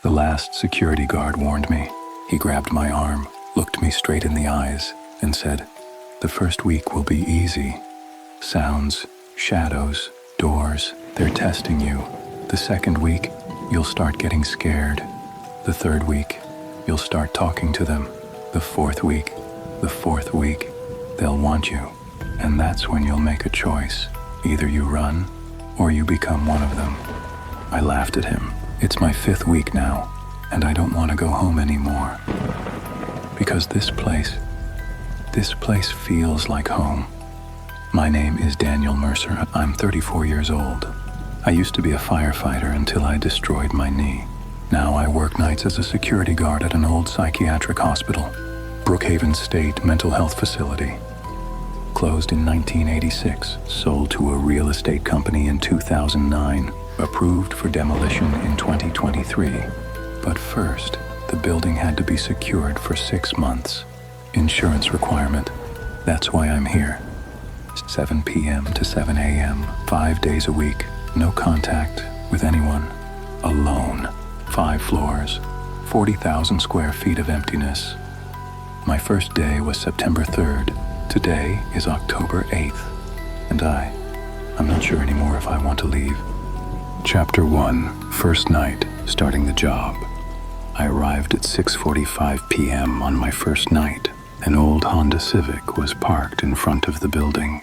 The last security guard warned me. He grabbed my arm, looked me straight in the eyes, and said, "The first week will be easy. Sounds, shadows, doors, they're testing you. The second week, you'll start getting scared. The third week, you'll start talking to them. The fourth week, they'll want you. And that's when you'll make a choice. Either you run, or you become one of them." I laughed at him. It's my 5th week now, and I don't want to go home anymore. Because this place feels like home. My name is Daniel Mercer. I'm 34 years old. I used to be a firefighter until I destroyed my knee. Now I work nights as a security guard at an old psychiatric hospital, Brookhaven State Mental Health Facility. Closed in 1986, sold to a real estate company in 2009, approved for demolition in 2023. But first, the building had to be secured for 6 months. Insurance requirement. That's why I'm here. 7 p.m. to 7 a.m., 5 days a week, no contact with anyone, alone. 5 floors, 40,000 square feet of emptiness. My first day was September 3rd. Today is October 8th, and I'm not sure anymore if I want to leave. Chapter 1, First Night, Starting the Job. I arrived at 6:45 p.m. on my first night. An old Honda Civic was parked in front of the building.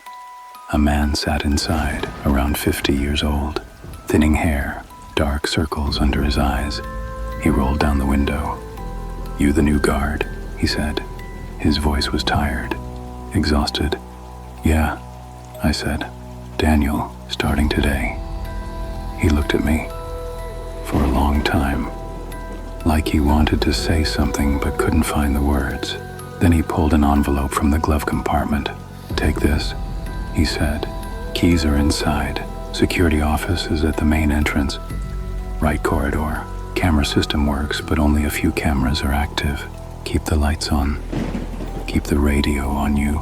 A man sat inside, around 50 years old, thinning hair, dark circles under his eyes. He rolled down the window. "You the new guard?" he said. His voice was tired, exhausted. "Yeah," I said. "Daniel, starting today." He looked at me for a long time, like he wanted to say something but couldn't find the words. Then he pulled an envelope from the glove compartment. "Take this," he said. "Keys are inside. Security office is at the main entrance. Right corridor. Camera system works, but only a few cameras are active. Keep the lights on. Keep the radio on you."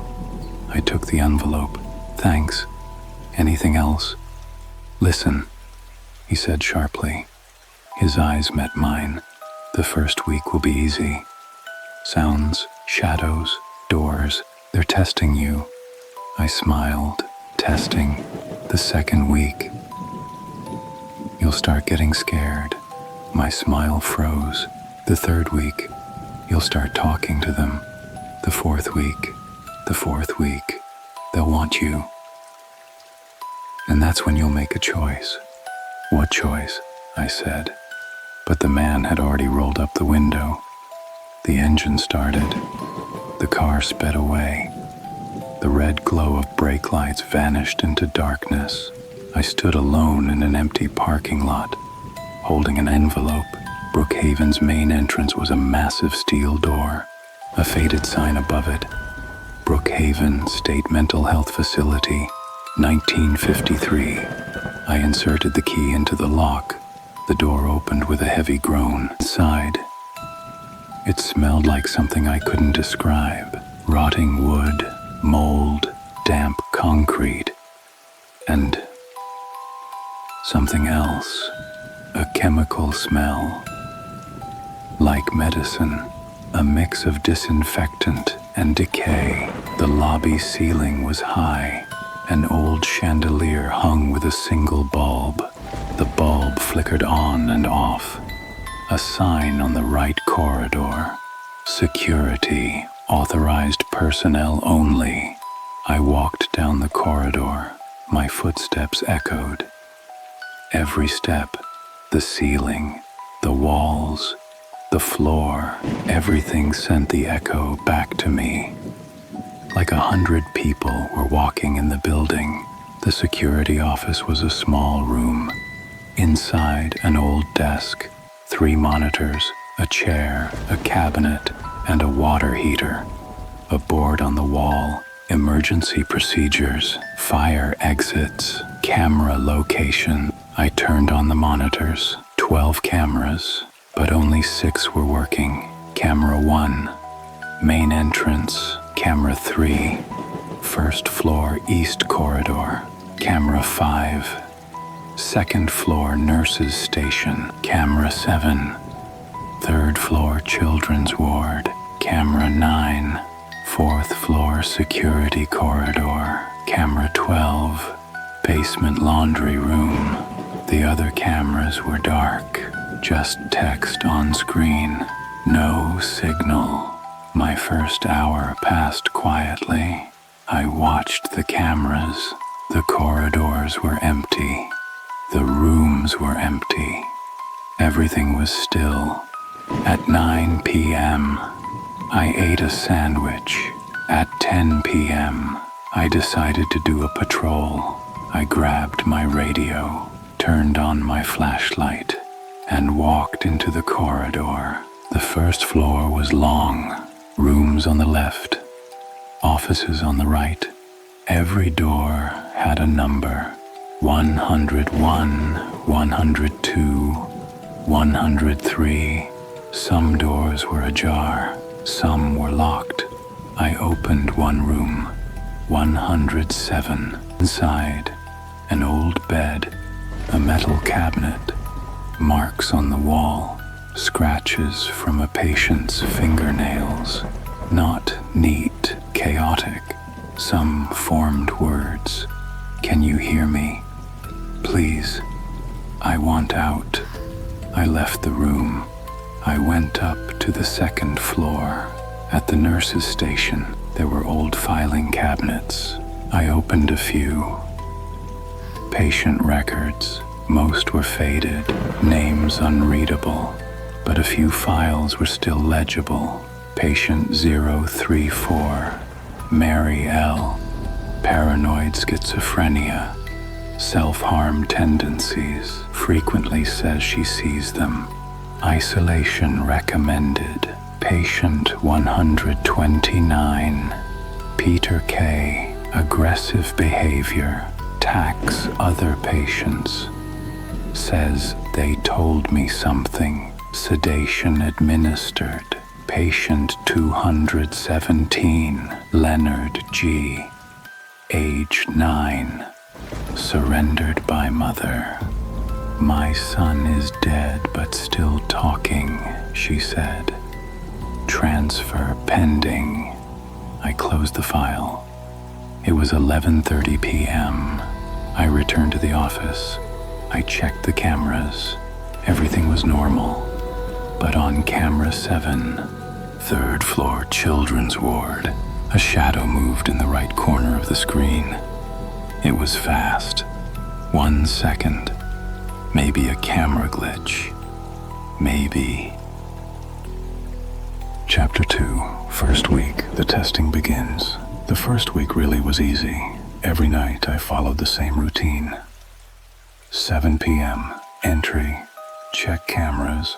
I took the envelope. "Thanks. Anything else?" "Listen," he said sharply. His eyes met mine. "The first week will be easy. Sounds, shadows, doors, they're testing you." I smiled. "Testing. The second week, you'll start getting scared." My smile froze. "The third week, you'll start talking to them. The fourth week, they'll want you. And that's when you'll make a choice." "What choice?" I said. But the man had already rolled up the window. The engine started. The car sped away. The red glow of brake lights vanished into darkness. I stood alone in an empty parking lot, holding an envelope. Brookhaven's main entrance was a massive steel door, a faded sign above it. Brookhaven State Mental Health Facility, 1953. I inserted the key into the lock. The door opened with a heavy groan. Inside, it smelled like something I couldn't describe. Rotting wood, mold, damp concrete, and something else. A chemical smell. Like medicine. A mix of disinfectant and decay. The lobby ceiling was high. An old chandelier hung with a single bulb. The bulb flickered on and off. A sign on the right corridor. Security. Authorized personnel only. I walked down the corridor. My footsteps echoed. Every step, the ceiling, the walls, the floor, everything sent the echo back to me. Like 100 people were walking in the building. The security office was a small room. Inside, an old desk, 3 monitors, a chair, a cabinet, and a water heater. A board on the wall, emergency procedures, fire exits, camera location. I turned on the monitors, 12 cameras, but only 6 were working. Camera 1, main entrance. Camera 3, first floor east corridor. Camera 5, second floor nurses station. Camera 7, Third floor children's ward, camera 9. Fourth floor security corridor, camera 12. Basement laundry room. The other cameras were dark, just text on screen. No signal. My first hour passed quietly. I watched the cameras. The corridors were empty. The rooms were empty. Everything was still. At 9 p.m., I ate a sandwich. At 10 p.m., I decided to do a patrol. I grabbed my radio, turned on my flashlight, and walked into the corridor. The first floor was long, rooms on the left, offices on the right. Every door had a number: 101, 102, 103. Some doors were ajar, some were locked. I opened one room, 107. Inside, an old bed, a metal cabinet, marks on the wall, scratches from a patient's fingernails. Not neat, chaotic. Some formed words. Can you hear me? Please, I want out. I left the room. I went up to the second floor. At the nurse's station, there were old filing cabinets. I opened a few. Patient records. Most were faded, names unreadable, but a few files were still legible. Patient 034, Mary L. Paranoid schizophrenia. Self-harm tendencies. Frequently says she sees them. Isolation recommended. Patient 129, Peter K. Aggressive behavior. Attacks other patients. Says they told me something. Sedation administered. Patient 217, Leonard G. Age 9. Surrendered by mother. My son is dead but still talking, she said. Transfer pending. I closed the file. It was 11:30 p.m. I returned to the office. I checked the cameras. Everything was normal. But on camera 7, third floor children's ward, a shadow moved in the right corner of the screen. It was fast. 1 second. Maybe a camera glitch. Maybe. Chapter 2, first week, the testing begins. The first week really was easy. Every night I followed the same routine. 7 p.m., entry, check cameras.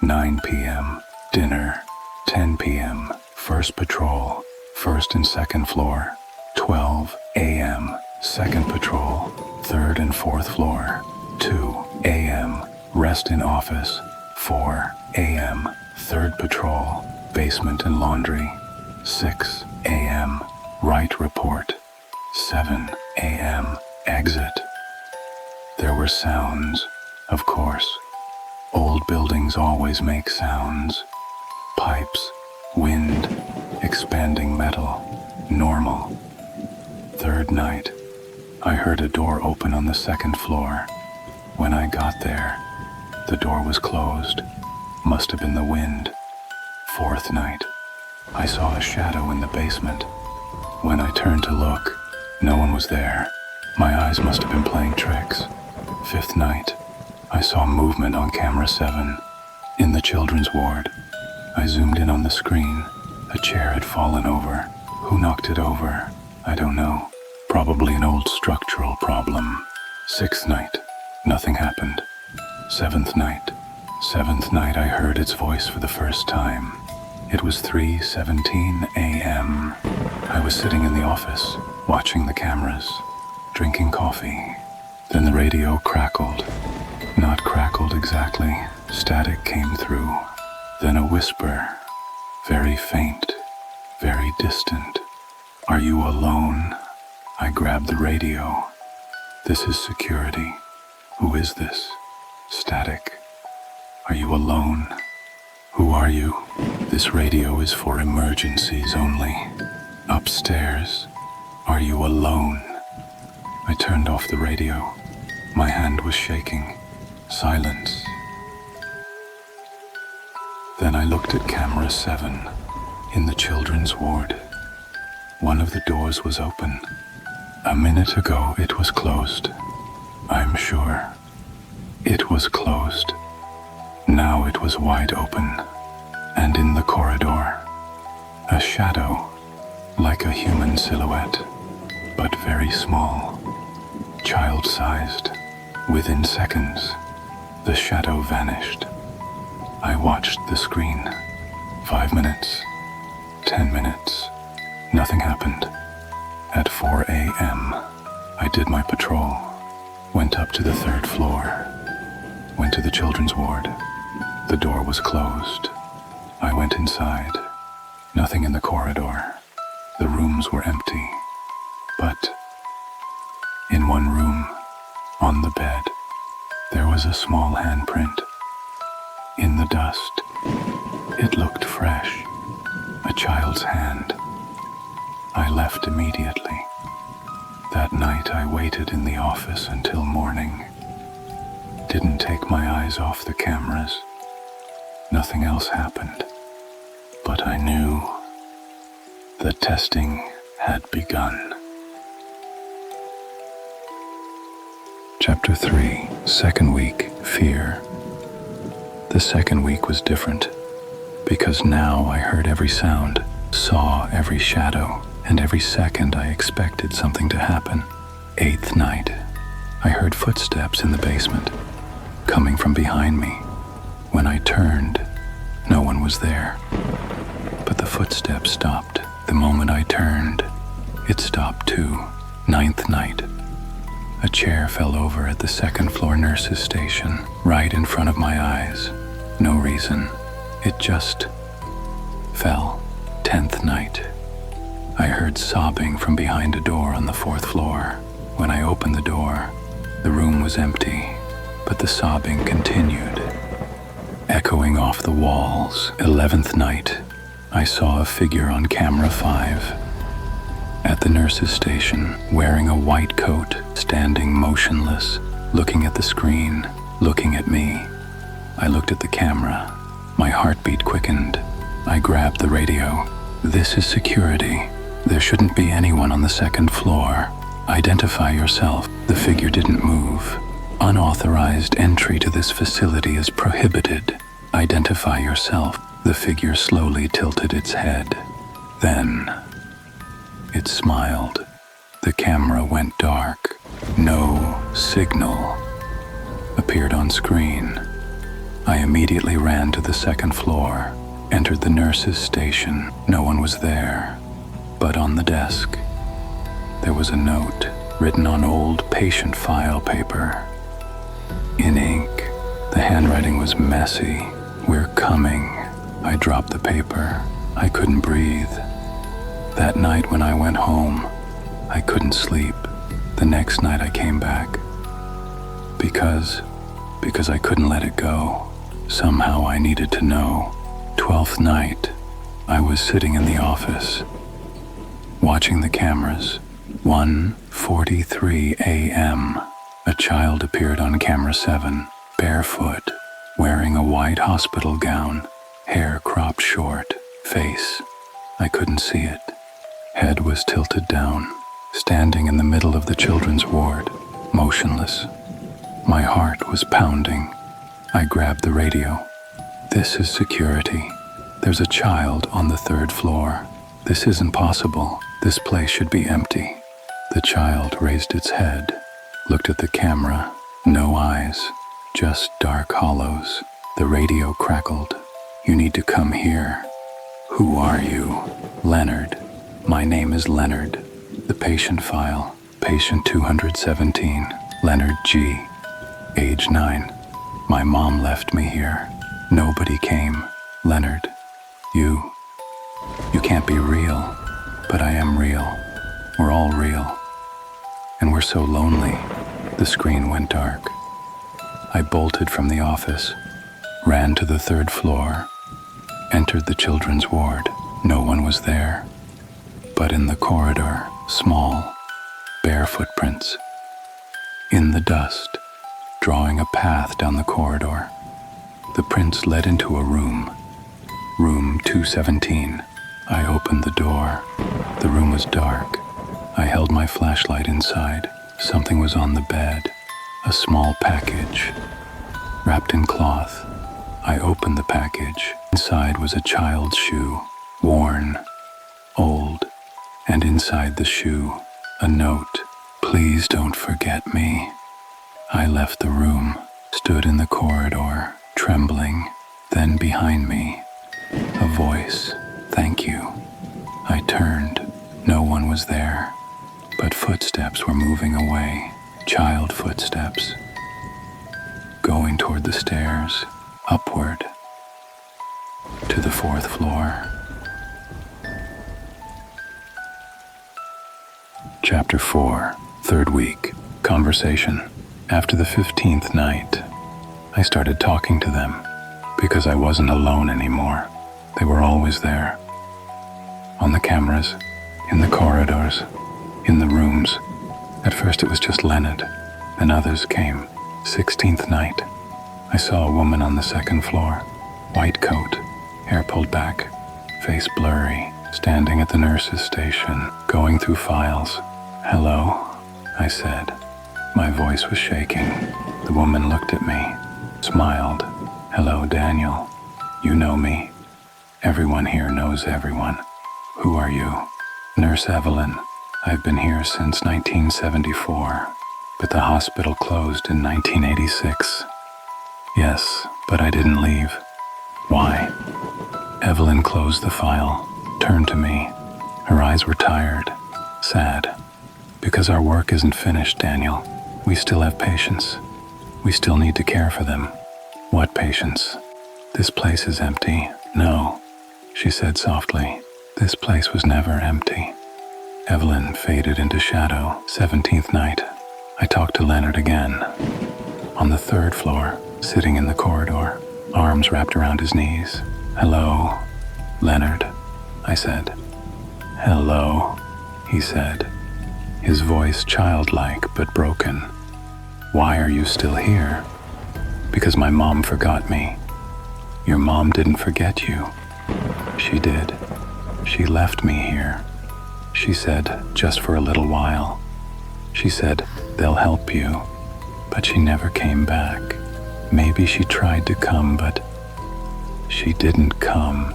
9 p.m., dinner. 10 p.m., first patrol, first and second floor. 12 a.m., second patrol, third and fourth floor. 2 a.m., rest in office. 4 a.m., third patrol, basement and laundry. 6 a.m., write report. 7 a.m., exit. There were sounds, of course. Old buildings always make sounds. Pipes, wind, expanding metal, normal. Third night, I heard a door open on the second floor. When I got there, the door was closed. Must have been the wind. Fourth night, I saw a shadow in the basement. When I turned to look, no one was there. My eyes must have been playing tricks. Fifth night, I saw movement on camera 7. In the children's ward, I zoomed in on the screen. A chair had fallen over. Who knocked it over? I don't know. Probably an old structural problem. Sixth night, nothing happened. Seventh night I heard its voice for the first time. It was 3:17 a.m. I was sitting in the office, watching the cameras, drinking coffee. Then the radio crackled. Not crackled exactly. Static came through. Then a whisper, very faint, very distant. Are you alone? I grabbed the radio. This is security. Who is this? Static. Are you alone? Who are you? This radio is for emergencies only. Upstairs. Are you alone? I turned off the radio. My hand was shaking. Silence. Then I looked at camera 7 in the children's ward. One of the doors was open. A minute ago it was closed. I'm sure. It was closed. Now it was wide open. And in the corridor, a shadow, like a human silhouette, but very small, child-sized. Within seconds, the shadow vanished. I watched the screen. 5 minutes, 10 minutes, nothing happened. At 4 a.m., I did my patrol, went up to the 3rd floor, went to the children's ward. The door was closed. I went inside. Nothing in the corridor. The rooms were empty. But in one room, on the bed, there was a small handprint. In the dust, it looked fresh. A child's hand. I left immediately. That night I waited in the office until morning. Didn't take my eyes off the cameras. Nothing else happened. But I knew the testing had begun. Chapter 3, Second Week, Fear. The second week was different, because now I heard every sound, saw every shadow, and every second I expected something to happen. 8th night, I heard footsteps in the basement, coming from behind me. When I turned, no one was there. But the footsteps stopped. The moment I turned, it stopped too. 9th night, a chair fell over at the 2nd floor nurse's station, right in front of my eyes. No reason. It just fell. 10th night, I heard sobbing from behind a door on the 4th floor. When I opened the door, the room was empty, but the sobbing continued, echoing off the walls. 11th night, I saw a figure on camera 5 at the nurse's station, wearing a white coat, standing motionless, looking at the screen, looking at me. I looked at the camera. My heartbeat quickened. I grabbed the radio. This is security. There shouldn't be anyone on the 2nd floor. Identify yourself. The figure didn't move. Unauthorized entry to this facility is prohibited. Identify yourself. The figure slowly tilted its head. Then, it smiled. The camera went dark. No signal appeared on screen. I immediately ran to the 2nd floor, entered the nurse's station. No one was there, but on the desk, there was a note written on old patient file paper. In ink, the handwriting was messy. We're coming. I dropped the paper. I couldn't breathe. That night when I went home, I couldn't sleep. The next night I came back. Because I couldn't let it go. Somehow I needed to know. 12th night, I was sitting in the office, watching the cameras. 1:43 a.m. A child appeared on camera 7, barefoot, wearing a white hospital gown, hair cropped short, face, I couldn't see it. Head was tilted down, standing in the middle of the children's ward, motionless. My heart was pounding. I grabbed the radio. This is security. There's a child on the 3rd floor. This isn't possible. This place should be empty. The child raised its head, looked at the camera. No eyes, just dark hollows. The radio crackled. You need to come here. Who are you? Leonard. My name is Leonard. The patient file. Patient 217. Leonard G. Age 9. My mom left me here. Nobody came. Leonard, you can't be real, but I am real. We're all real. And we're so lonely. The screen went dark. I bolted from the office, ran to the 3rd floor, Entered the children's ward. No one was there. But in the corridor, small, bare footprints. In the dust, drawing a path down the corridor. The prints led into a room. Room 217. I opened the door. The room was dark. I held my flashlight inside. Something was on the bed. A small package, wrapped in cloth. I opened the package. Inside was a child's shoe, worn, old, and inside the shoe, a note. Please don't forget me. I left the room, stood in the corridor, trembling. Then behind me, a voice. Thank you. I turned. No one was there, but footsteps were moving away. Child footsteps. Going toward the stairs, upward, to the 4th floor. Chapter 4, 3rd week. Conversation. After the 15th night, I started talking to them because I wasn't alone anymore. They were always there. On the cameras, in the corridors, in the rooms. At first it was just Leonard, then others came. 16th night, I saw a woman on the 2nd floor, white coat, hair pulled back, face blurry, standing at the nurse's station, going through files. Hello, I said. My voice was shaking. The woman looked at me, smiled. Hello, Daniel. You know me. Everyone here knows everyone. Who are you? Nurse Evelyn. I've been here since 1974, but the hospital closed in 1986. Yes, but I didn't leave. Why? Evelyn closed the file, turned to me. Her eyes were tired, sad. Because our work isn't finished, Daniel. We still have patients. We still need to care for them. What patients? This place is empty. No, she said softly. This place was never empty. Evelyn faded into shadow. 17th night, I talked to Leonard again. On the 3rd floor, sitting in the corridor, arms wrapped around his knees. Hello, Leonard, I said. Hello, he said, his voice childlike but broken. Why are you still here? Because my mom forgot me. Your mom didn't forget you. She did. She left me here. She said, just for a little while. She said, they'll help you. But she never came back. Maybe she tried to come, but she didn't come.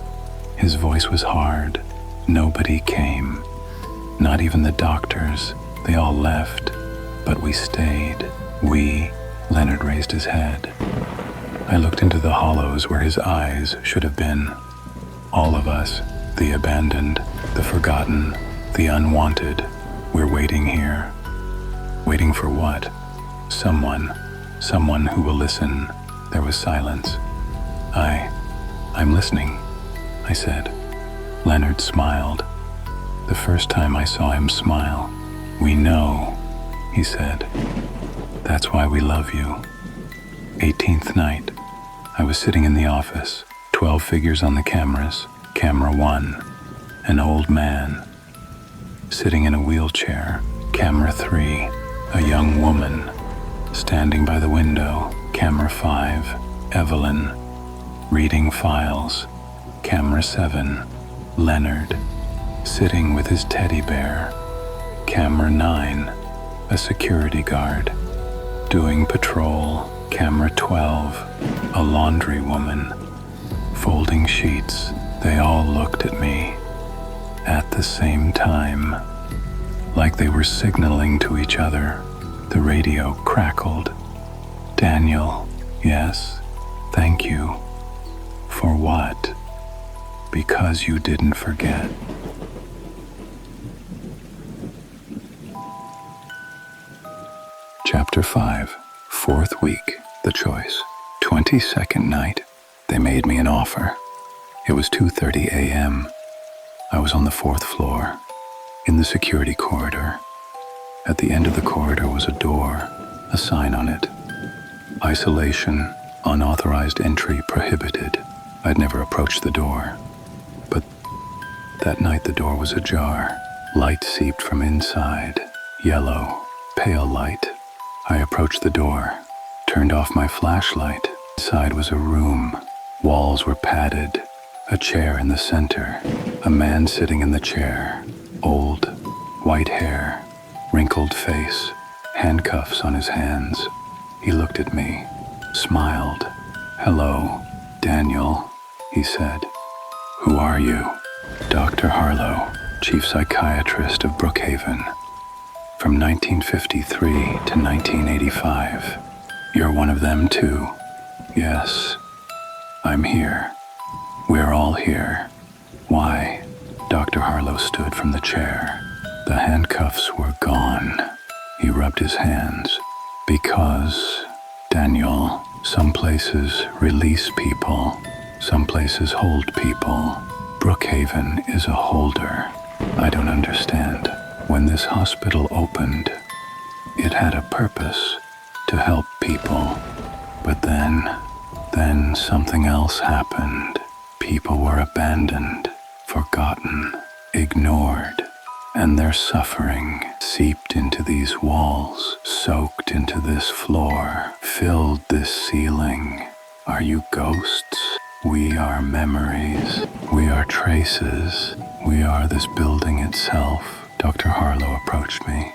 His voice was hard. Nobody came. Not even the doctors. They all left. But we stayed. We. Leonard raised his head. I looked into the hollows where his eyes should have been. All of us, the abandoned, the forgotten, the unwanted, we're waiting here. Waiting for what? Someone who will listen. There was silence. I'm listening, I said. Leonard smiled. The first time I saw him smile. We know, he said. That's why we love you. 18th night. I was sitting in the office, 12 figures on the cameras. Camera 1, an old man. Sitting in a wheelchair. Camera 3, a young woman. Standing by the window. Camera 5, Evelyn. Reading files. Camera 7, Leonard. Sitting with his teddy bear. Camera 9, a security guard. Doing patrol. Camera 12, a laundry woman. Folding sheets. They all looked at me. At the same time. Like they were signaling to each other. The radio crackled. Daniel, yes, thank you. For what? Because you didn't forget. Chapter 5, 4th week, the choice. 22nd night, they made me an offer. It was 2:30 a.m. I was on the 4th floor, in the security corridor. At the end of the corridor was a door, a sign on it. Isolation, unauthorized entry prohibited. I'd never approached the door. But that night the door was ajar. Light seeped from inside. Yellow, pale light. I approached the door, turned off my flashlight. Inside was a room. Walls were padded. A chair in the center. A man sitting in the chair. Old, white hair, wrinkled face, handcuffs on his hands. He looked at me, smiled. "Hello, Daniel," he said. "Who are you?" "Dr. Harlow, chief psychiatrist of Brookhaven. From 1953 to 1985. You're one of them too?" "Yes, I'm here. We're all here." "Why?" Dr. Harlow stood from the chair. The handcuffs were gone. He rubbed his hands. "Because, Daniel, some places release people. Some places hold people. Brookhaven is a holder. I don't understand. When this hospital opened, it had a purpose to help people. But then something else happened. People were abandoned, forgotten, ignored, and their suffering seeped into these walls, soaked into this floor, filled this ceiling. Are you ghosts? We are memories. We are traces. We are this building itself." Dr. Harlow approached me.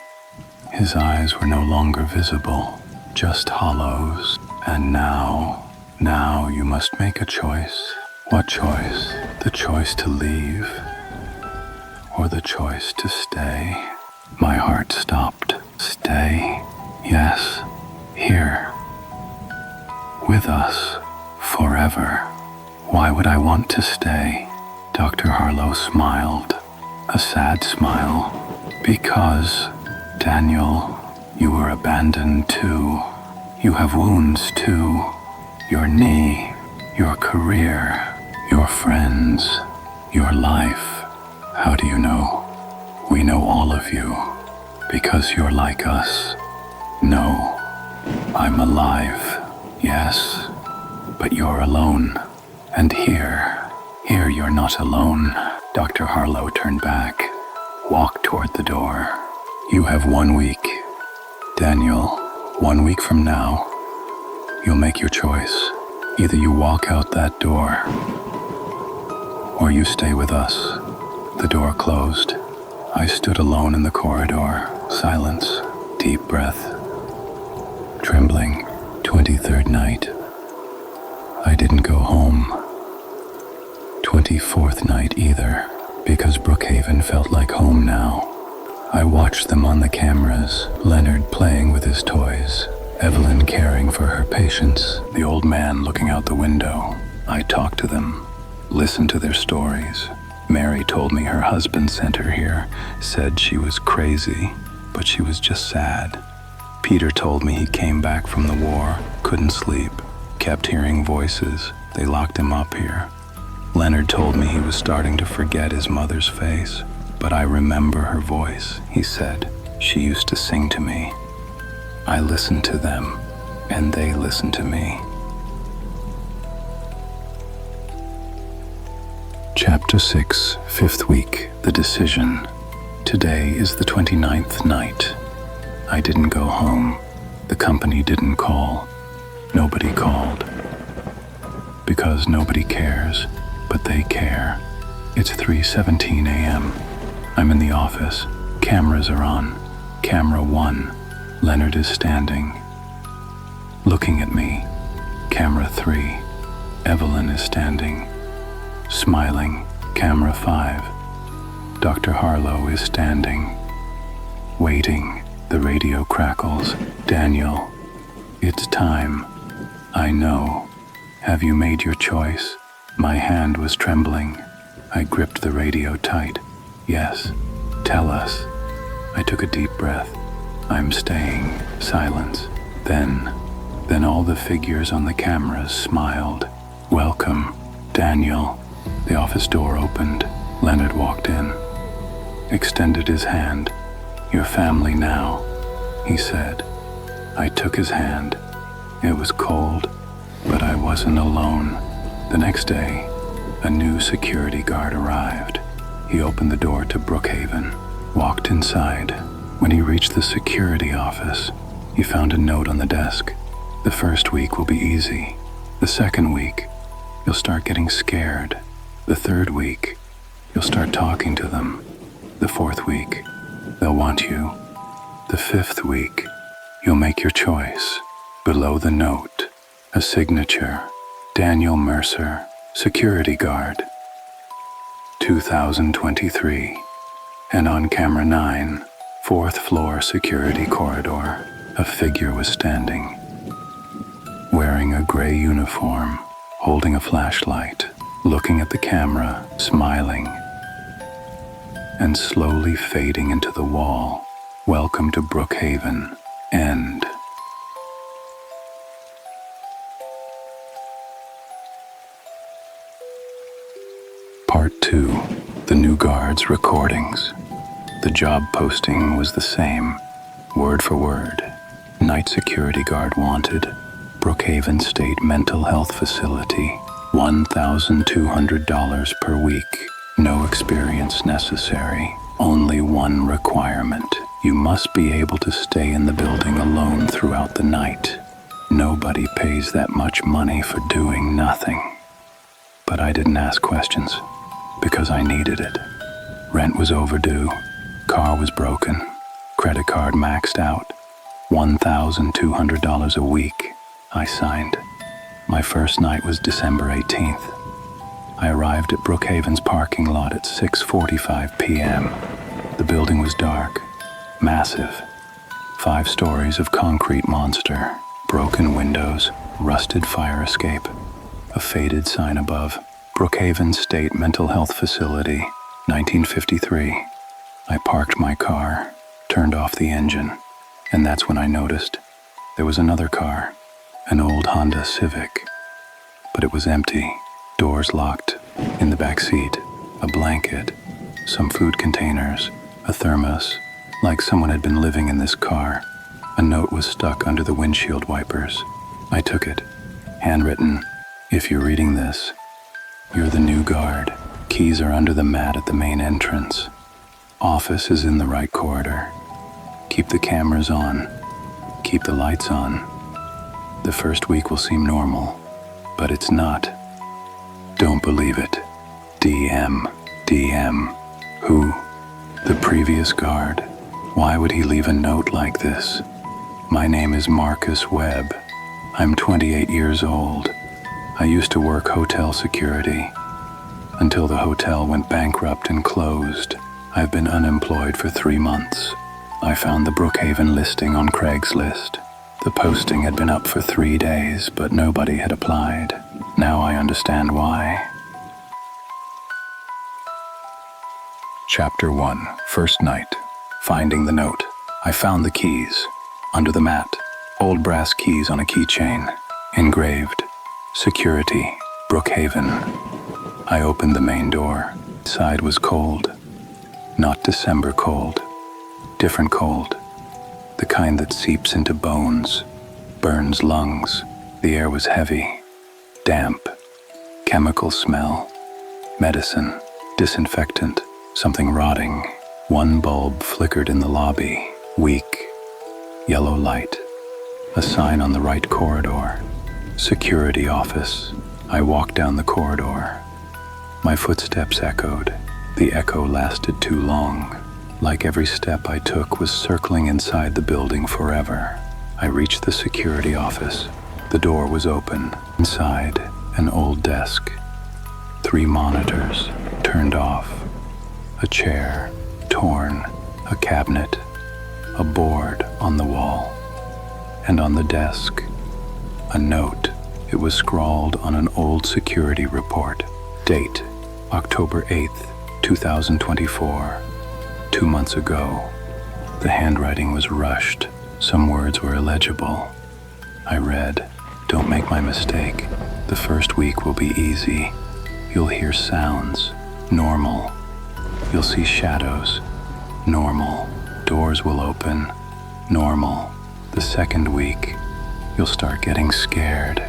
His eyes were no longer visible, just hollows. "And now you must make a choice." "What choice?" "The choice to leave, or the choice to stay." My heart stopped. "Stay?" "Yes, here. With us, forever." "Why would I want to stay?" Dr. Harlow smiled, a sad smile. "Because, Daniel, you were abandoned too. You have wounds too. Your knee, your career, your friends, your life. How do you know? We know all of you, because you're like us. No, I'm alive, yes, but you're alone. And here you're not alone." Dr. Harlow turned back, walked toward the door. "You have 1 week. Daniel, 1 week from now, you'll make your choice. Either you walk out that door, or you stay with us." The door closed. I stood alone in the corridor. Silence. Deep breath. Trembling. 23rd night. I didn't go home. 24th night either, because Brookhaven felt like home now. I watched them on the cameras, Leonard playing with his toys, Evelyn caring for her patients, the old man looking out the window. I talked to them, listened to their stories. Mary told me her husband sent her here, said she was crazy, but she was just sad. Peter told me he came back from the war, couldn't sleep, kept hearing voices. They locked him up here. Leonard told me he was starting to forget his mother's face, but I remember her voice, he said. She used to sing to me. I listened to them, and they listened to me. Chapter 6, 5th week, The Decision. Today is the 29th night. I didn't go home. The company didn't call. Nobody called. Because nobody cares, but they care. It's 3:17 a.m. I'm in the office. Cameras are on. Camera 1. Leonard is standing, looking at me. Camera 3. Evelyn is standing, smiling. Camera 5. Dr. Harlow is standing, waiting. The radio crackles. Daniel, it's time. I know. Have you made your choice? My hand was trembling. I gripped the radio tight. Yes, tell us. I took a deep breath. I'm staying. Silence. Then all the figures on the cameras smiled. Welcome, Daniel. The office door opened. Leonard walked in, extended his hand. Your family now, he said. I took his hand. It was cold, but I wasn't alone. The next day, a new security guard arrived. He opened the door to Brookhaven, walked inside. When he reached the security office, he found a note on the desk. The first week will be easy. The second week, you'll start getting scared. The third week, you'll start talking to them. The fourth week, they'll want you. The fifth week, you'll make your choice. Below the note, a signature, Daniel Mercer, security guard. 2023. And on camera 9, fourth floor security corridor, a figure was standing, wearing a gray uniform, holding a flashlight, looking at the camera, smiling, and slowly fading into the wall. Welcome to Brookhaven. End. Part 2. The new guard's recordings. The job posting was the same, word for word. Night security guard wanted, Brookhaven State Mental Health Facility, $1,200 per week. No experience necessary. Only one requirement. You must be able to stay in the building alone throughout the night. Nobody pays that much money for doing nothing. But I didn't ask questions, because I needed it. Rent was overdue, car was broken, credit card maxed out, $1,200 a week. I signed. My first night was December 18th. I arrived at Brookhaven's parking lot at 6:45 p.m. The building was dark, massive. 5 stories of concrete monster, broken windows, rusted fire escape, a faded sign above, Brookhaven State Mental Health Facility, 1953. I parked my car, turned off the engine, and that's when I noticed there was another car, an old Honda Civic. But it was empty, doors locked. In the back seat, a blanket, some food containers, a thermos, like someone had been living in this car. A note was stuck under the windshield wipers. I took it, handwritten, "If you're reading this, you're the new guard. Keys are under the mat at the main entrance. Office is in the right corridor. Keep the cameras on. Keep the lights on. The first week will seem normal, but it's not. Don't believe it. DM. Who? The previous guard. Why would he leave a note like this? My name is Marcus Webb. I'm 28 years old. I used to work hotel security until the hotel went bankrupt and closed. I've been unemployed for 3 months. I found the Brookhaven listing on Craigslist. The posting had been up for 3 days, but nobody had applied. Now I understand why. Chapter 1. First night. Finding the note. I found the keys. Under the mat. Old brass keys on a keychain. Engraved. Security. Brookhaven. I opened the main door. Inside was cold. Not December cold. Different cold. The kind that seeps into bones. Burns lungs. The air was heavy. Damp. Chemical smell. Medicine. Disinfectant. Something rotting. One bulb flickered in the lobby. Weak. Yellow light. A sign on the right corridor. Security office. I walked down the corridor. My footsteps echoed. The echo lasted too long. Like every step I took was circling inside the building forever. I reached the security office. The door was open. Inside, an old desk. 3 monitors, turned off. A chair, torn. A cabinet. A board on the wall. And on the desk, a note. It was scrawled on an old security report. Date, October 8th, 2024. 2 months ago. The handwriting was rushed. Some words were illegible. I read, "Don't make my mistake. The first week will be easy. You'll hear sounds. Normal. You'll see shadows. Normal. Doors will open. Normal. The second week, you'll start getting scared.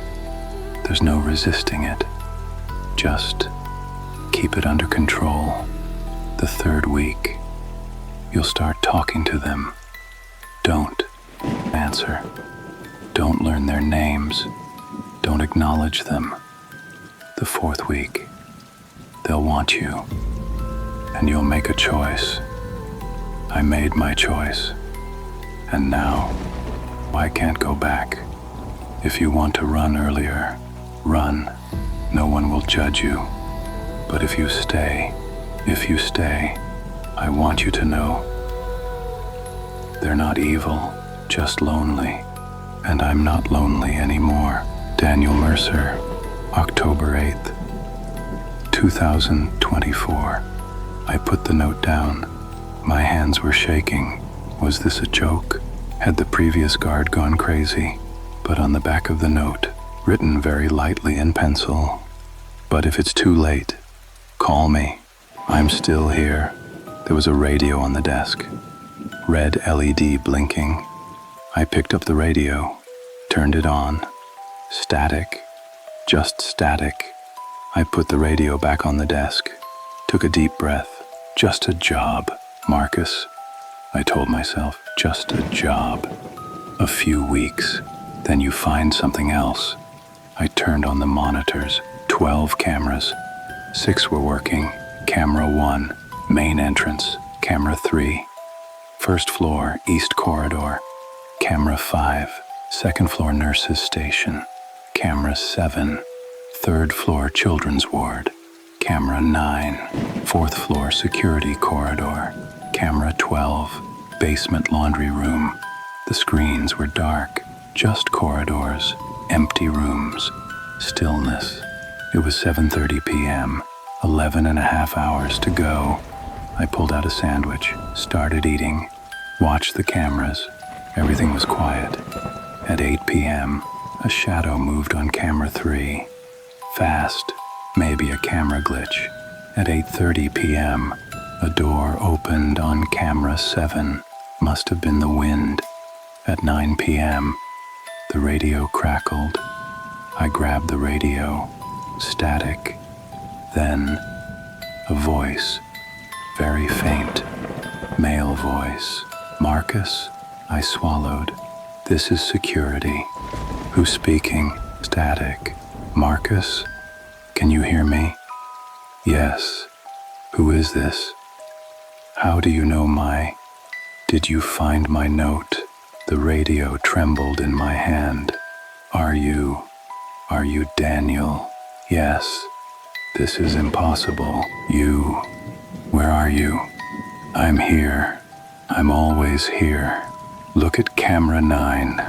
There's no resisting it. Just keep it under control. The third week, you'll start talking to them. Don't answer. Don't learn their names. Don't acknowledge them. The fourth week, they'll want you, and you'll make a choice. I made my choice, and now I can't go back. If you want to run earlier, run. No one will judge you. But if you stay, I want you to know they're not evil, just lonely. And I'm not lonely anymore. Daniel Mercer, October 8th, 2024. I put the note down. My hands were shaking. Was this a joke? Had the previous guard gone crazy? But on the back of the note, written very lightly in pencil, but if it's too late, call me. I'm still here. There was a radio on the desk. Red LED blinking. I picked up the radio, turned it on. Static. Just static. I put the radio back on the desk, took a deep breath. Just a job, Marcus. I told myself, just a job. A few weeks, then you find something else. I turned on the monitors, 12 cameras. 6 were working. Camera 1, main entrance. Camera 3, first floor, east corridor. Camera 5, second floor nurses station. Camera 7, third floor children's ward. Camera 9, fourth floor security corridor. Camera 12, basement laundry room. The screens were dark, just corridors, empty rooms, stillness. It was 7:30 p.m., 11 and a half hours to go. I pulled out a sandwich, started eating, watched the cameras. Everything was quiet. At 8 p.m., a shadow moved on camera 3. Fast, maybe a camera glitch. At 8:30 p.m., a door opened on camera 7. Must have been the wind. At 9 p.m., the radio crackled. I grabbed the radio. Static. Then, a voice. Very faint. Male voice. Marcus? I swallowed. This is security. Who's speaking? Static. Marcus? Can you hear me? Yes. Who is this? How do you know my... Did you find my note? The radio trembled in my hand. Are you Daniel? Yes. This is impossible. You. Where are you? I'm here. I'm always here. Look at camera 9.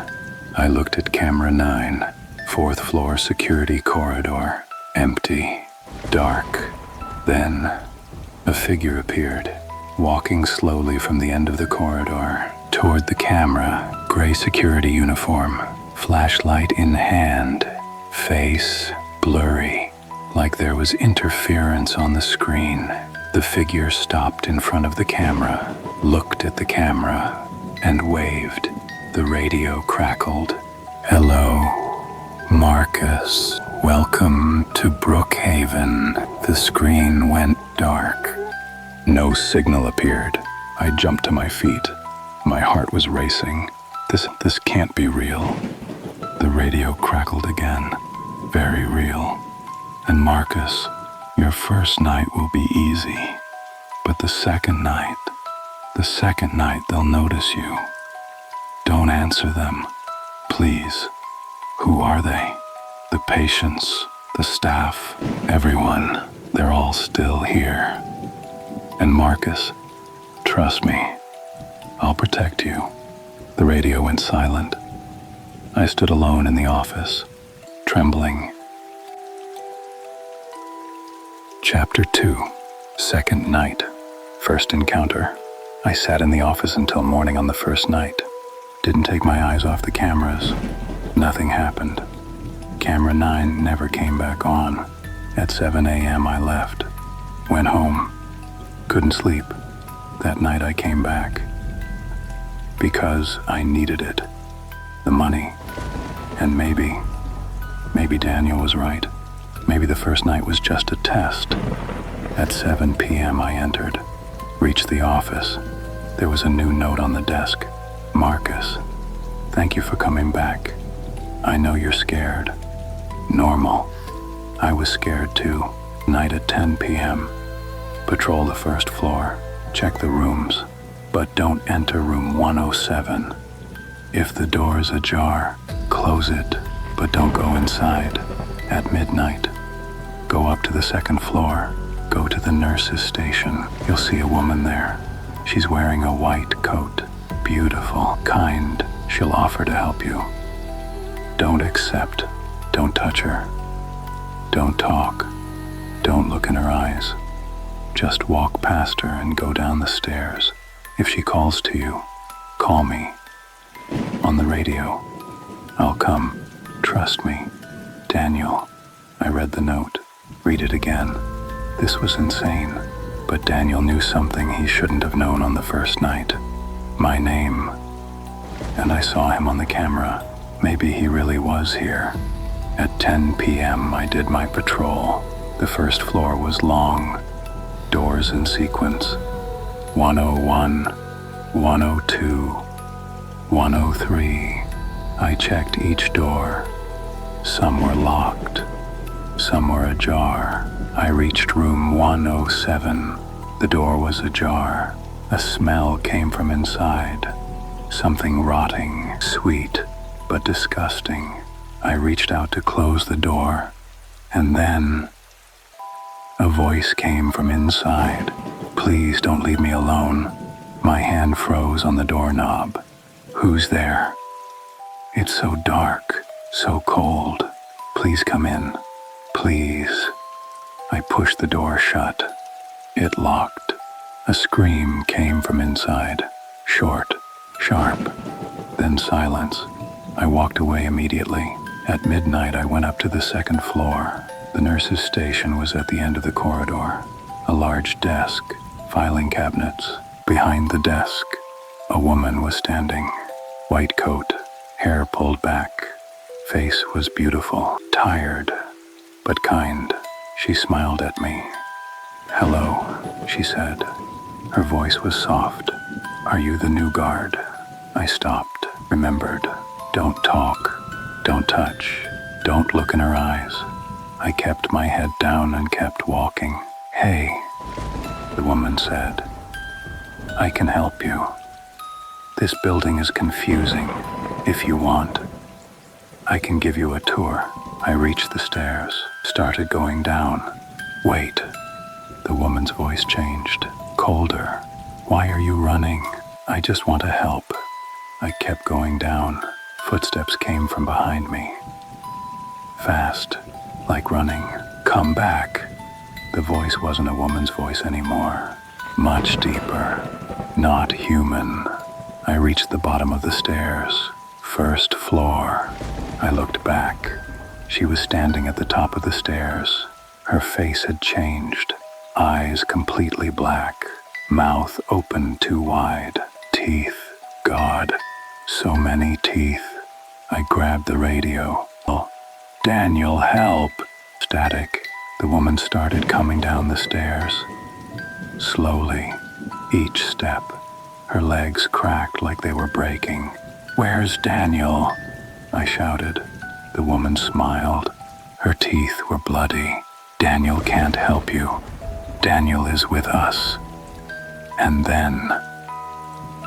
I looked at camera 9. Fourth floor security corridor. Empty. Dark. Then, a figure appeared, walking slowly from the end of the corridor toward the camera. Gray security uniform. Flashlight in hand. Face blurry, like there was interference on the screen. The figure stopped in front of the camera, looked at the camera, and waved. The radio crackled. Hello, Marcus. Welcome to Brookhaven. The screen went dark. No signal appeared. I jumped to my feet. My heart was racing. This can't be real. The radio crackled again. Very real. And Marcus, your first night will be easy. But the second night they'll notice you. Don't answer them. Please. Who are they? The patients, the staff, everyone. They're all still here. And Marcus, trust me, I'll protect you. The radio went silent. I stood alone in the office, trembling. Chapter 2, Second Night. First encounter. I sat in the office until morning on the first night. Didn't take my eyes off the cameras. Nothing happened. Camera 9 never came back on. At 7 a.m. I left. Went home. Couldn't sleep. That night I came back. Because I needed it. The money. And maybe Daniel was right. Maybe the first night was just a test. At 7 p.m. I entered, reached the office. There was a new note on the desk. Marcus, thank you for coming back. I know you're scared. Normal. I was scared too. Night at 10 p.m. Patrol the first floor. Check the rooms. But don't enter room 107. If the door's ajar, close it, but don't go inside. At midnight, go up to the second floor. Go to the nurse's station. You'll see a woman there. She's wearing a white coat. Beautiful, kind. She'll offer to help you. Don't accept. Don't touch her. Don't talk. Don't look in her eyes. Just walk past her and go down the stairs. If she calls to you, call me. On the radio. I'll come. Trust me. Daniel. I read the note. Read it again. This was insane, but Daniel knew something he shouldn't have known on the first night. My name. And I saw him on the camera. Maybe he really was here. At 10 p.m. I did my patrol. The first floor was long. Doors in sequence. 101, 102, 103. I checked each door. Some were locked. Some were ajar. I reached room 107. The door was ajar. A smell came from inside. Something rotting, sweet, but disgusting. I reached out to close the door, and then a voice came from inside. Please don't leave me alone. My hand froze on the doorknob. Who's there? It's so dark, so cold. Please come in. Please. I pushed the door shut. It locked. A scream came from inside. Short, sharp, then silence. I walked away immediately. At midnight, I went up to the second floor. The nurse's station was at the end of the corridor. A large desk, filing cabinets. Behind the desk, a woman was standing. White coat, hair pulled back. Face was beautiful, tired, but kind. She smiled at me. Hello, she said. Her voice was soft. Are you the new guard? I stopped, remembered. Don't talk, don't touch, don't look in her eyes. I kept my head down and kept walking. Hey, the woman said. I can help you. This building is confusing. If you want, I can give you a tour. I reached the stairs, started going down. Wait. The woman's voice changed, colder. Why are you running? I just want to help. I kept going down. Footsteps came from behind me. Fast, like running. Come back. The voice wasn't a woman's voice anymore. Much deeper. Not human. I reached the bottom of the stairs. First floor. I looked back. She was standing at the top of the stairs. Her face had changed. Eyes completely black. Mouth open too wide. Teeth. God, so many teeth. I grabbed the radio. Daniel, help! Static. The woman started coming down the stairs. Slowly, each step. Her legs cracked like they were breaking. Where's Daniel? I shouted. The woman smiled. Her teeth were bloody. Daniel can't help you. Daniel is with us. And then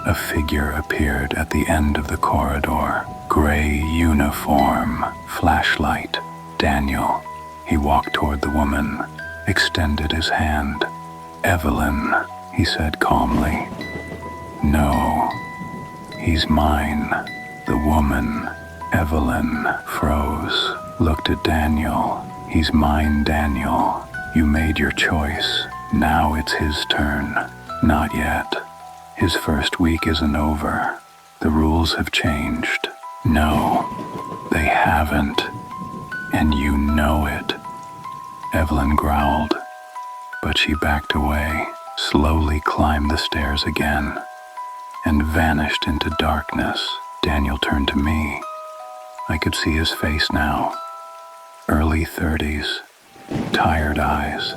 a figure appeared at the end of the corridor. Gray uniform, flashlight. Daniel. He walked toward the woman, extended his hand. Evelyn, he said calmly. No, he's mine. The woman, Evelyn, froze, looked at Daniel. He's mine, Daniel. You made your choice. Now it's his turn. Not yet. His first week isn't over. The rules have changed. No, they haven't. And you know it. Evelyn growled, but she backed away, slowly climbed the stairs again, and vanished into darkness. Daniel turned to me. I could see his face now. Early 30s, tired eyes,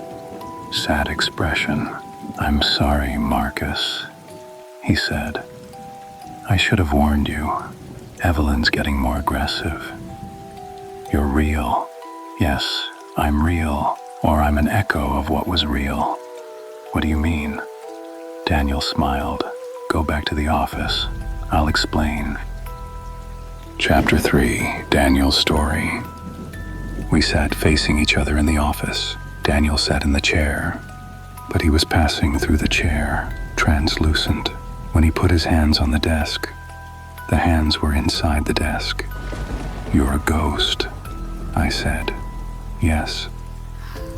sad expression. "I'm sorry, Marcus," he said. "I should have warned you. Evelyn's getting more aggressive. You're real. Yes, I'm real, or I'm an echo of what was real." "What do you mean?" Daniel smiled. "Go back to the office. I'll explain." Chapter 3, Daniel's Story. We sat facing each other in the office. Daniel sat in the chair, but he was passing through the chair, translucent. When he put his hands on the desk, the hands were inside the desk. "You're a ghost," I said. "Yes."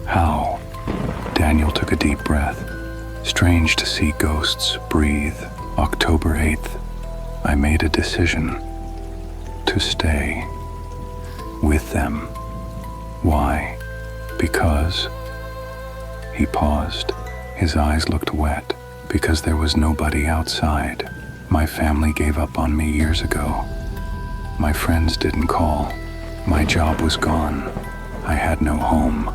"How?" Daniel took a deep breath. "Strange to see ghosts breathe." October 8th, I made a decision to stay with them. "Why?" "Because..." He paused. His eyes looked wet. "Because there was nobody outside. My family gave up on me years ago. My friends didn't call. My job was gone. I had no home.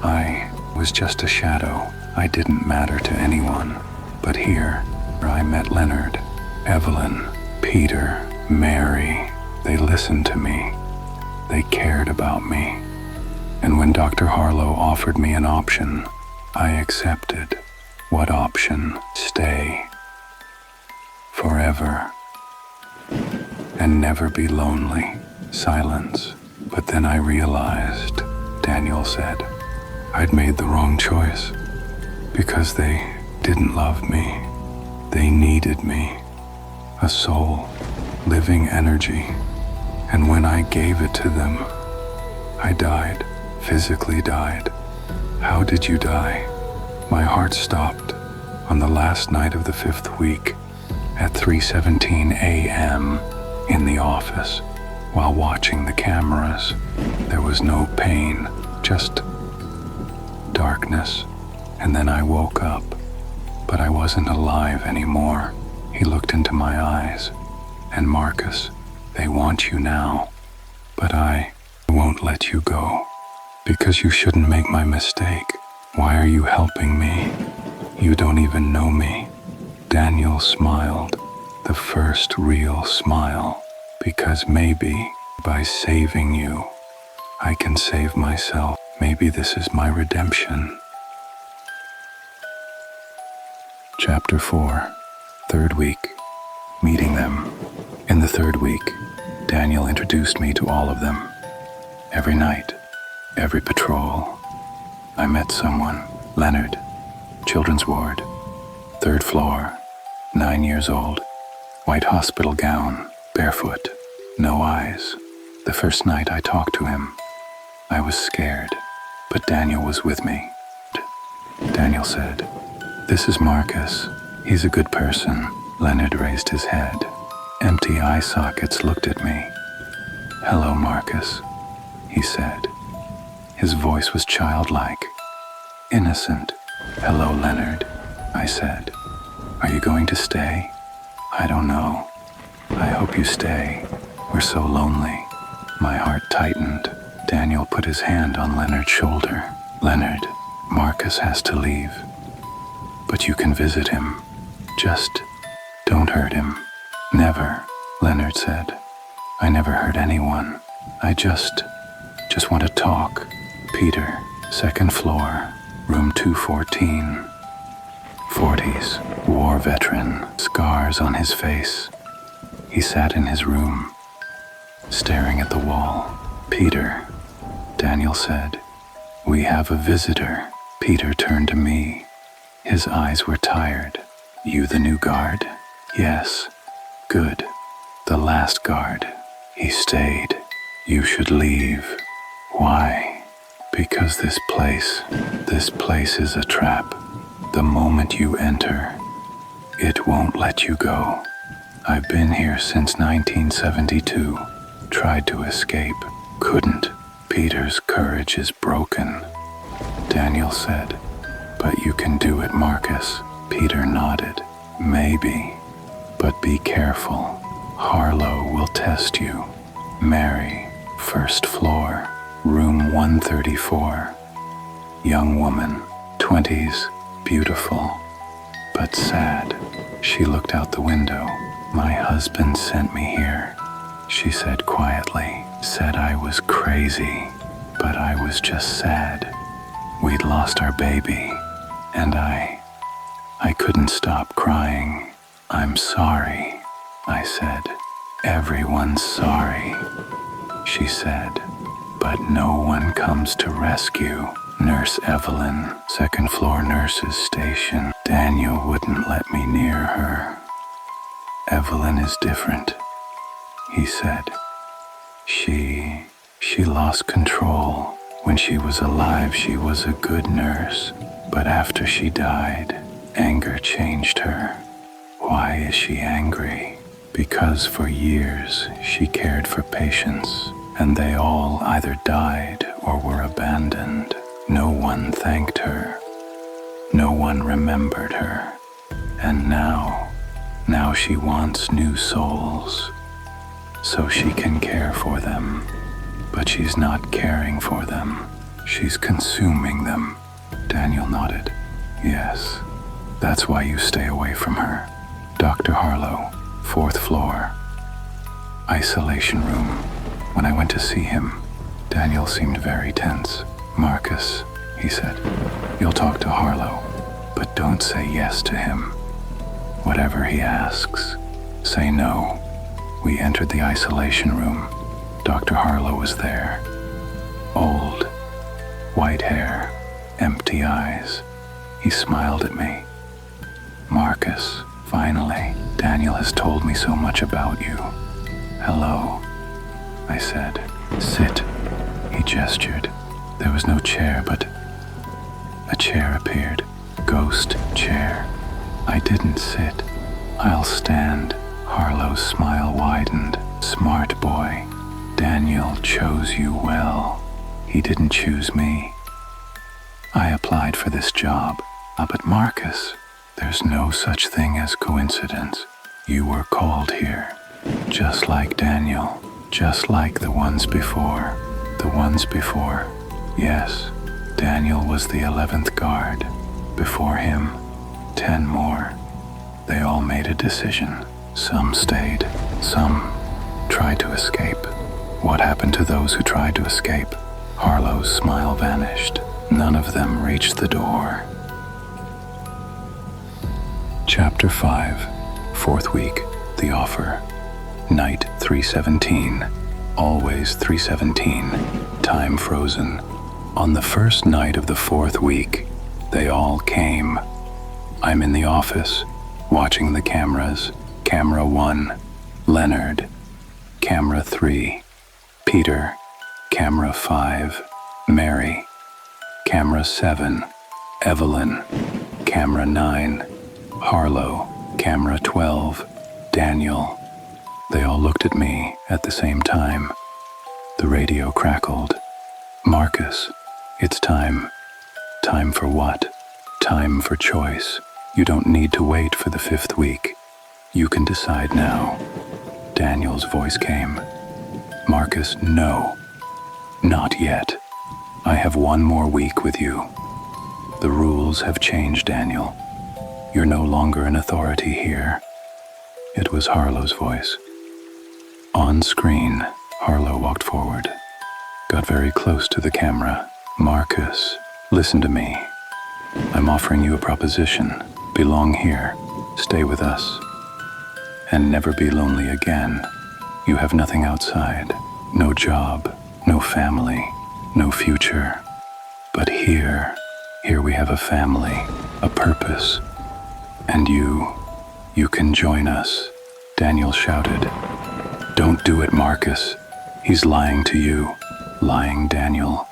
I was just a shadow. I didn't matter to anyone. But here, I met Leonard, Evelyn, Peter, Mary. They listened to me. They cared about me. And when Dr. Harlow offered me an option, I accepted." "What option?" "Stay. Forever. And never be lonely." Silence. "But then I realized," Daniel said, "I'd made the wrong choice. Because they didn't love me. They needed me. A soul, living energy. And when I gave it to them, I died, physically died." "How did you die?" "My heart stopped on the last night of the 5th week at 3:17 a.m. in the office while watching the cameras. There was no pain, just darkness. And then I woke up, but I wasn't alive anymore." He looked into my eyes. "And Marcus, they want you now, but I won't let you go. Because you shouldn't make my mistake. Why are you helping me? You don't even know me." Daniel smiled, the first real smile. "Because maybe, by saving you, I can save myself. Maybe this is my redemption." Chapter 4, 3rd week. Meeting them. In the 3rd week, Daniel introduced me to all of them. Every night, every patrol, I met someone. Leonard, children's ward, 3rd floor, 9 years old, white hospital gown, barefoot, no eyes. The first night I talked to him, I was scared, but Daniel was with me. Daniel said, "This is Marcus. He's a good person." Leonard raised his head. Empty eye sockets looked at me. "Hello, Marcus," he said. His voice was childlike, innocent. "Hello, Leonard," I said. "Are you going to stay?" "I don't know. I hope you stay. We're so lonely." My heart tightened. Daniel put his hand on Leonard's shoulder. "Leonard, Marcus has to leave. But you can visit him. Just don't hurt him." "Never," Leonard said. "I never hurt anyone. I just want to talk." Peter, 2nd floor, room 214. 40s, war veteran, scars on his face. He sat in his room, staring at the wall. "Peter," Daniel said, "we have a visitor." Peter turned to me. His eyes were tired. "You the new guard?" "Yes." "Good. The last guard. He stayed. You should leave." "Why?" "Because this place is a trap. The moment you enter, it won't let you go. I've been here since 1972. Tried to escape. Couldn't. Peter's courage is broken." Daniel said, "But you can do it, Marcus." Peter nodded. "Maybe. But be careful. Harlow will test you." Mary, 1st floor, room 134. young woman, 20s, beautiful, but sad. She looked out the window. "My husband sent me here," she said quietly. "Said I was crazy, but I was just sad. We'd lost our baby, and I couldn't stop crying. I'm sorry," I said. "Everyone's sorry," she said, "but no one comes to rescue. Nurse Evelyn, second floor nurse's station. Daniel wouldn't let me near her. Evelyn is different," he said. She lost control. When she was alive, she was a good nurse, but after she died, anger changed her. Why is she angry? Because for years she cared for patients, and they all either died or were abandoned. No one thanked her. No one remembered her. And now she wants new souls, so she can care for them. But she's not caring for them. She's consuming them. Daniel nodded. "Yes, that's why you stay away from her." Dr. Harlow, 4th floor. Isolation room. When I went to see him, Daniel seemed very tense. "Marcus," he said, "you'll talk to Harlow, but don't say yes to him. Whatever he asks, say no." We entered the isolation room. Dr. Harlow was there. Old, white hair, empty eyes. He smiled at me. "Marcus, finally, Daniel has told me so much about you." "Hello," I said. "Sit," he gestured. There was no chair, but a chair appeared. Ghost chair. I didn't sit. "I'll stand." Harlow's smile widened. "Smart boy. Daniel chose you well. He didn't choose me. I applied for this job." But Marcus, there's no such thing as coincidence. You were called here, just like Daniel, just like the ones before. The ones before. Yes, Daniel was the 11th guard. Before him, 10 more. They all made a decision. Some stayed, some tried to escape. What happened to those who tried to escape? Harlow's smile vanished. None of them reached the door. Chapter 5, 4th week, the offer. Night 317. Always 317. Time frozen. On the first night of the 4th week, they all came. I'm in the office, watching the cameras. Camera 1, Leonard. Camera 3, Peter. Camera 5, Mary. Camera 7, Evelyn. Camera 9, Harlow. Camera 12, Daniel. They all looked at me at the same time. The radio crackled. "Marcus, it's time." "Time for what?" "Time for choice. You don't need to wait for the 5th week. You can decide now." Daniel's voice came. "Marcus, no. Not yet. I have one more week with you. The rules have changed, Daniel. You're no longer an authority here." It was Harlow's voice. On screen, Harlow walked forward, got very close to the camera. "Marcus, listen to me. I'm offering you a proposition. Belong here. Stay with us. And never be lonely again. You have nothing outside. No job, no family, no future. But here we have a family, a purpose. And you can join us." Daniel shouted. "Don't do it, Marcus. He's lying to you." "Lying, Daniel.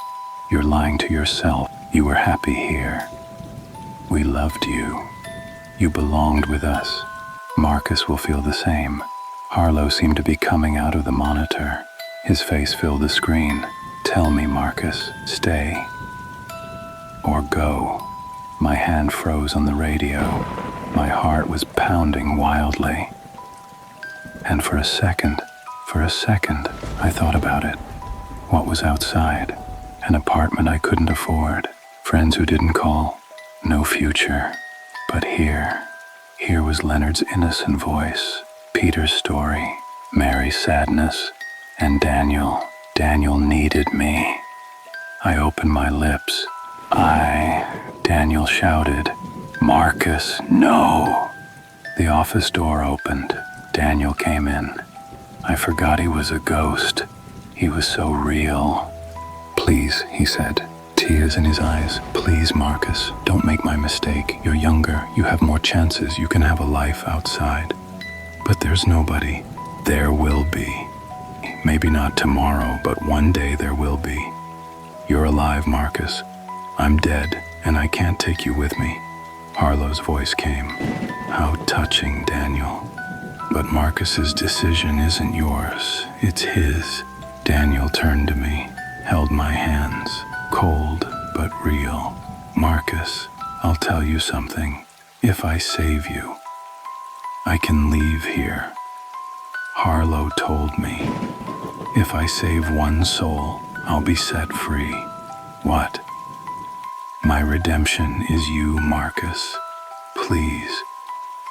You're lying to yourself. You were happy here. We loved you. You belonged with us. Marcus will feel the same." Harlow seemed to be coming out of the monitor. His face filled the screen. "Tell me, Marcus, stay or go." My hand froze on the radio. My heart was pounding wildly. And for a second, I thought about it. What was outside? An apartment I couldn't afford. Friends who didn't call, no future. But here was Leonard's innocent voice, Peter's story, Mary's sadness, and Daniel. Daniel needed me. I opened my lips. Daniel shouted, "Marcus, no!" The office door opened. Daniel came in. I forgot he was a ghost. He was so real. "Please," he said, tears in his eyes. "Please, Marcus, don't make my mistake. You're younger. You have more chances. You can have a life outside. But there's nobody. There will be. Maybe not tomorrow, but one day there will be. You're alive, Marcus. I'm dead, and I can't take you with me." Harlow's voice came. "How touching, Daniel. But Marcus's decision isn't yours. It's his." Daniel turned to me, held my hands, cold but real. "Marcus, I'll tell you something. If I save you, I can leave here. Harlow told me, if I save one soul, I'll be set free. What? My redemption is you, Marcus. Please,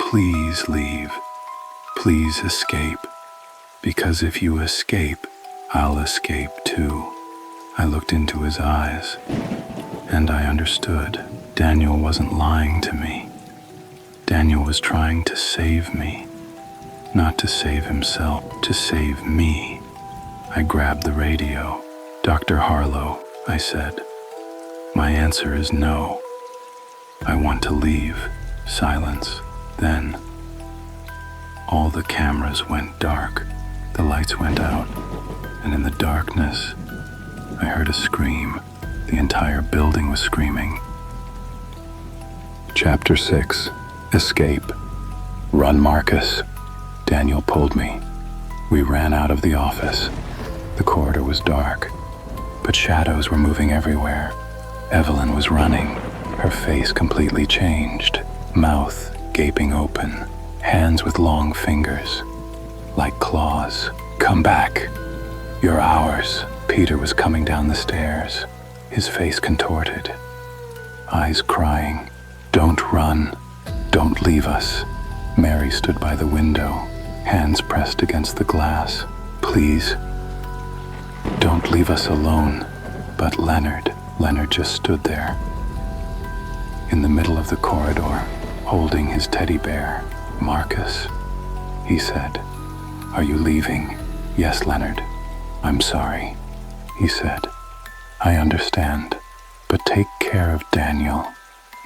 please leave. Please escape. Because if you escape, I'll escape too." I looked into his eyes, and I understood. Daniel wasn't lying to me. Daniel was trying to save me. Not to save himself, to save me. I grabbed the radio. "Dr. Harlow," I said. "My answer is no. I want to leave." Silence. Then, all the cameras went dark. The lights went out, and in the darkness, I heard a scream. The entire building was screaming. Chapter 6. Escape. "Run, Marcus." Daniel pulled me. We ran out of the office. The corridor was dark, but shadows were moving everywhere. Evelyn was running, her face completely changed, mouth gaping open, hands with long fingers, like claws. "Come back. You're ours." Peter was coming down the stairs, his face contorted, eyes crying. "Don't run. Don't leave us." Mary stood by the window, hands pressed against the glass. "Please, don't leave us alone." But Leonard just stood there, in the middle of the corridor, holding his teddy bear. "Marcus," he said, "are you leaving?" "Yes, Leonard. I'm sorry," he said. "I understand, but take care of Daniel.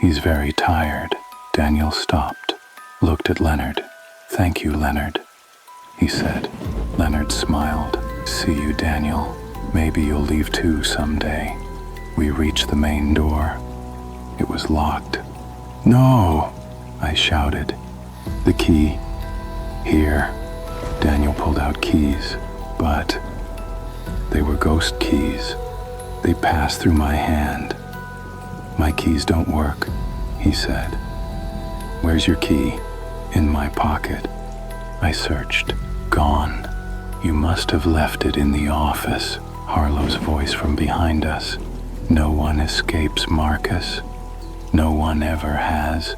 He's very tired." Daniel stopped, looked at Leonard. "Thank you, Leonard," he said. Leonard smiled. "See you, Daniel. Maybe you'll leave too someday." We reached the main door. It was locked. "No!" I shouted. "The key." "Here." Daniel pulled out keys, but they were ghost keys. They passed through my hand. "My keys don't work," he said. "Where's your key?" "In my pocket." I searched. Gone. "You must have left it in the office." Harlow's voice from behind us. "No one escapes, Marcus. No one ever has."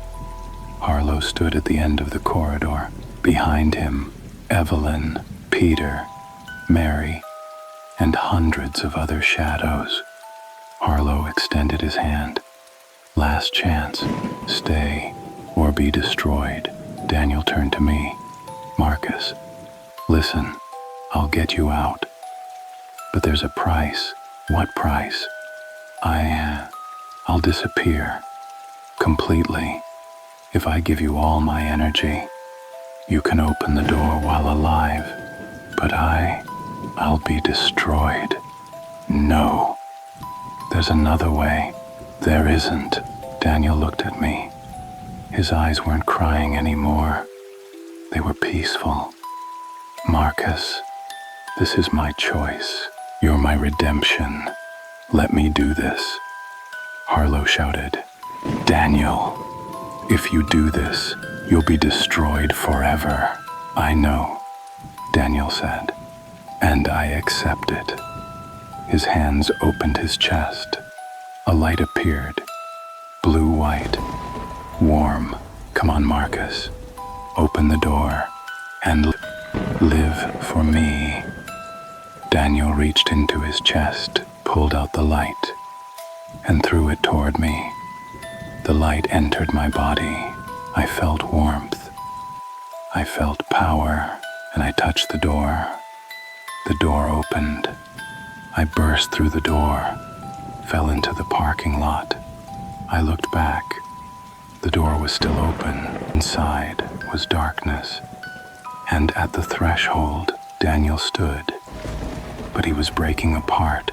Harlow stood at the end of the corridor. Behind him, Evelyn, Peter, Mary, and hundreds of other shadows. Harlow extended his hand. "Last chance. Stay or be destroyed." Daniel turned to me. "Marcus, listen, I'll get you out. But there's a price." "What price?" I'll disappear. Completely. If I give you all my energy, you can open the door while alive. But I'll be destroyed." "No. There's another way." "There isn't." Daniel looked at me. His eyes weren't crying anymore. They were peaceful. "Marcus, this is my choice. You're my redemption. Let me do this." Harlow shouted, "Daniel, if you do this, you'll be destroyed forever." "I know," Daniel said, "and I accept it." His hands opened his chest. A light appeared, blue-white, warm. Come on, Marcus. Open the door and live for me. Daniel reached into his chest, pulled out the light, and threw it toward me. The light entered my body. I felt warmth. I felt power, and I touched the door. The door opened. I burst through the door, fell into the parking lot. I looked back. The door was still open. Inside was darkness. And at the threshold, Daniel stood. But he was breaking apart,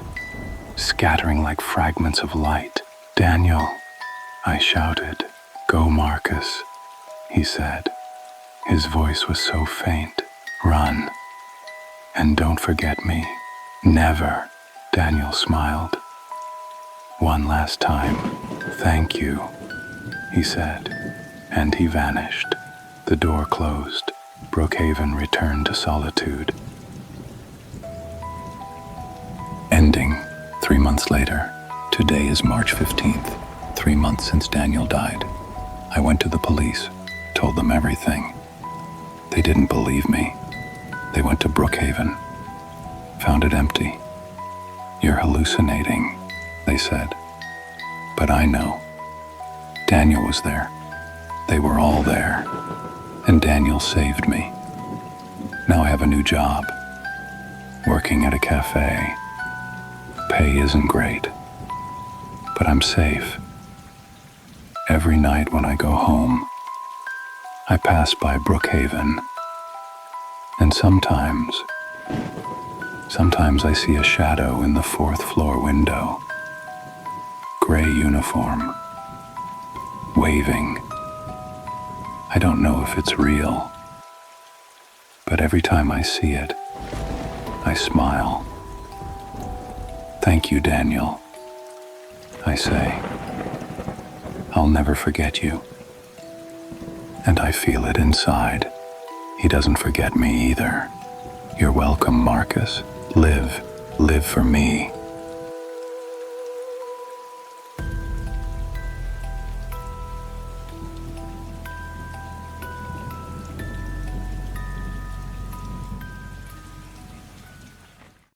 scattering like fragments of light. "Daniel," I shouted. "Go, Marcus," he said. His voice was so faint. "Run. And don't forget me." "Never," Daniel smiled. "One last time, thank you," he said, and he vanished. The door closed. Brookhaven returned to solitude. Ending 3 months later. Today is March 15th, 3 months since Daniel died. I went to the police, told them everything. They didn't believe me. They went to Brookhaven, found it empty. "You're hallucinating," they said. But I know. Daniel was there. They were all there. And Daniel saved me. Now I have a new job, working at a cafe. Pay isn't great, but I'm safe. Every night when I go home, I pass by Brookhaven, and sometimes I see a shadow in the 4th floor window. Gray uniform, waving. I don't know if it's real, but every time I see it, I smile. "Thank you, Daniel," I say. "I'll never forget you." And I feel it inside. He doesn't forget me either. You're welcome, Marcus. Live for me.